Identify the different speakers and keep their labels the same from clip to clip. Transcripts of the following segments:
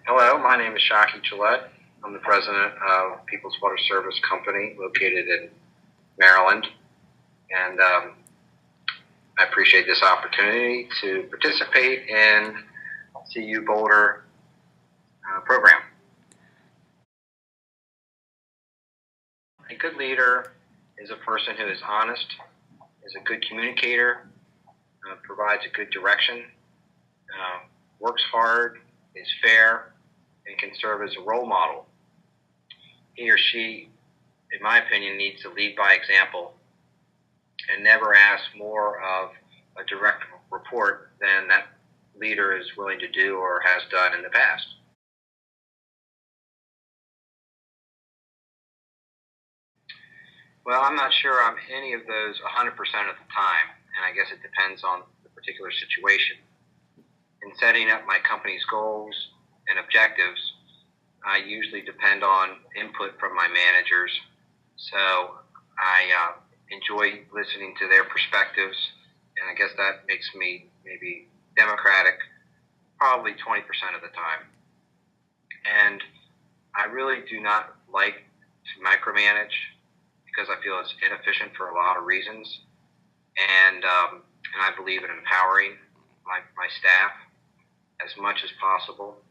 Speaker 1: Hello, my name is Shaki Gillette. I'm the president of People's Water Service Company located in Maryland, and I appreciate this opportunity to participate in CU Boulder program. A good leader is a person who is honest, is a good communicator, provides a good direction, works hard, is fair, and can serve as a role model. He or she, in my opinion, needs to lead by example and never ask more of a direct report than that leader is willing to do or has done in the past. Well, I'm not sure I'm any of those 100% of the time, and I guess it depends on the particular situation. In setting up my company's goals and objectives, I usually depend on input from my managers, so I enjoy listening to their perspectives, and I guess that makes me maybe democratic probably 20% of the time. And I really do not like to micromanage because I feel it's inefficient for a lot of reasons, and I believe in empowering my staff as much as possible,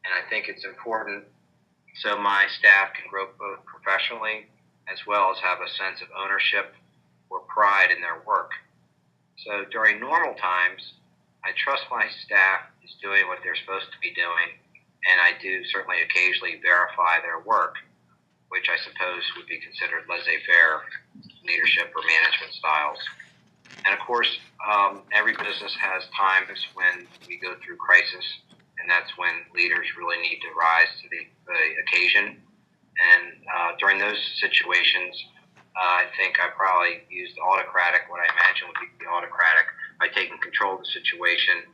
Speaker 1: and I think it's important so my staff can grow both professionally as well as have a sense of ownership or pride in their work. So during normal times, I trust my staff is doing what they're supposed to be doing, and I do certainly occasionally verify their work, which I suppose would be considered laissez-faire leadership or management styles. And of course, every business has times when we go through crisis, and that's when leaders really need to rise to the occasion. And during those situations, I think I probably used autocratic, what I imagine would be autocratic, by taking control of the situation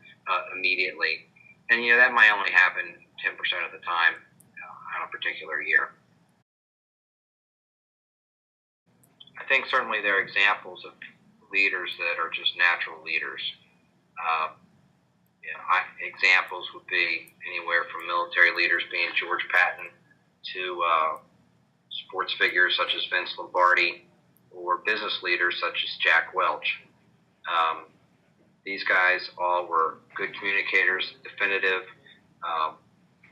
Speaker 1: immediately. And, that might only happen 10% of the time on a particular year. I think certainly there are examples of leaders that are just natural leaders. Examples would be anywhere from military leaders being George Patton to sports figures such as Vince Lombardi or business leaders such as Jack Welch. These guys all were good communicators, definitive,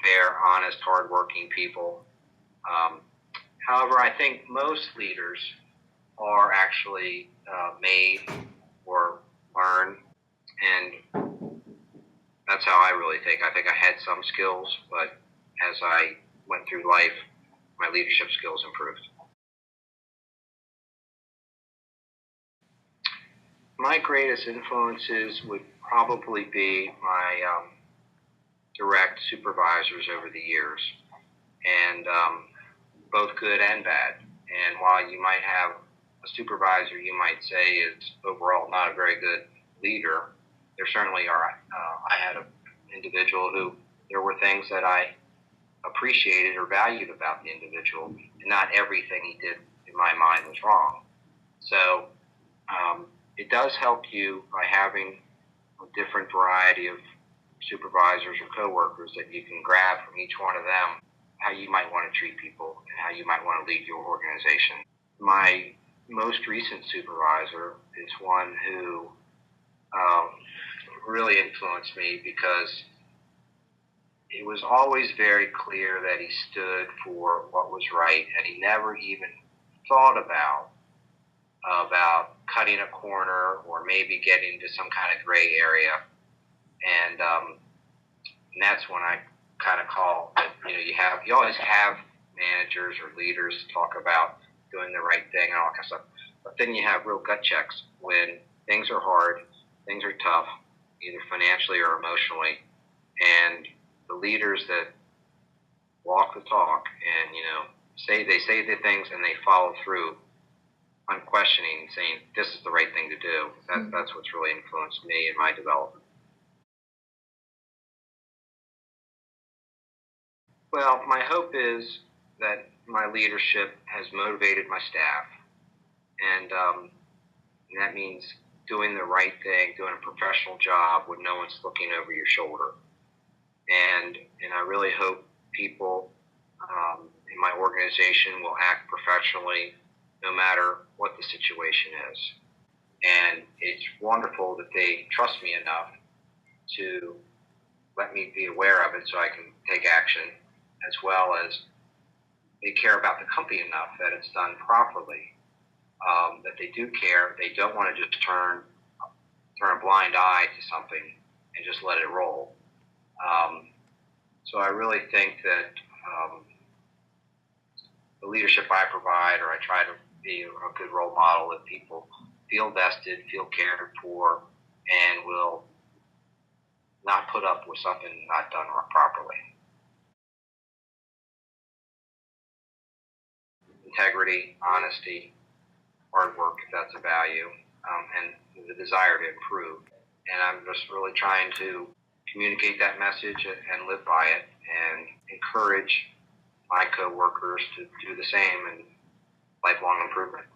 Speaker 1: fair, honest, hardworking people. However, I think most leaders are actually made or learned, and that's how I really think. I think I had some skills, but as I went through life, my leadership skills improved. My greatest influences would probably be my direct supervisors over the years, and both good and bad. And while you might have a supervisor you might say is overall not a very good leader, there certainly are. I had an individual who there were things that I appreciated or valued about the individual, and not everything he did in my mind was wrong. So it does help you by having a different variety of supervisors or coworkers that you can grab from each one of them how you might want to treat people and how you might want to lead your organization. My most recent supervisor is one who really influenced me because it was always very clear that he stood for what was right, and he never even thought about cutting a corner or maybe getting into some kind of gray area. And that's when I kind of call that, you always have managers or leaders talk about doing the right thing and all that kind of stuff. But then you have real gut checks when things are hard, things are tough, either financially or emotionally. And the leaders that walk the talk and, say the things and they follow through unquestioning, saying this is the right thing to do. That's what's really influenced me in my development. Well, my hope is that my leadership has motivated my staff, and that means doing the right thing, doing a professional job when no one's looking over your shoulder. And I really hope people in my organization will act professionally no matter what the situation is. And it's wonderful that they trust me enough to let me be aware of it so I can take action, as well as they care about the company enough that it's done properly, that they do care. They don't want to just turn a blind eye to something and just let it roll. So I really think that the leadership I provide, or I try to be a good role model, that people feel vested, feel cared for, and will not put up with something not done properly. Integrity, honesty, hard work, if that's a value, and the desire to improve. And I'm just really trying to communicate that message and live by it, and encourage my coworkers to do the same in lifelong improvement.